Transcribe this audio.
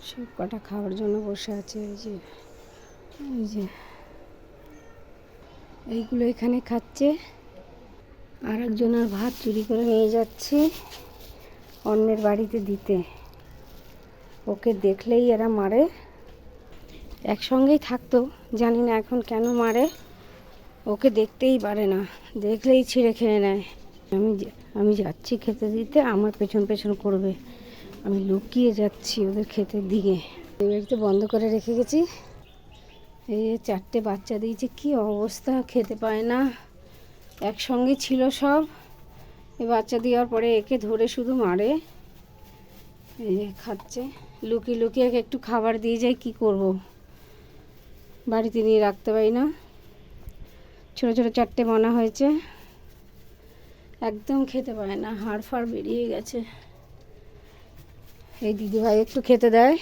সব কটা খাওয়ার জন্য বসে আছে। এই যে এইগুলো এখানে খাচ্ছে, আর একজনের ভাত চুরি করে নিয়ে যাচ্ছে অন্যের বাড়িতে দিতে। ওকে দেখলেই এরা মারে। একসঙ্গেই থাকতো, জানি না এখন কেন মারে। ওকে দেখতেই পারে না, দেখলেই ছিঁড়ে খেয়ে নেয়। আমি যাচ্ছি খেতে দিতে, আমার পেছন পেছন করবে। আমি লুকিয়ে যাচ্ছি ওদের খেতে দিকে। এই বাড়িতে বন্ধ করে রেখে গেছি। এই 4টে বাচ্চা দিয়েছে, কি অবস্থা, খেতে পায় না। একসঙ্গে ছিল সব। এই বাচ্চা দেওয়ার পরে একে ধরে শুধু মারে। এই যে খাচ্ছে, লুকিয়ে লুকিয়ে একটু খাবার দিয়ে যাই, কি করব, বাড়িতে নিয়ে রাখতে পারি না। ছোটো ছোটো 4টে বানা হয়েছে, একদম খেতে পায় না, হাড় ফাড় বেরিয়ে গেছে। এই দিদিভাই একটু খেতে দেয়।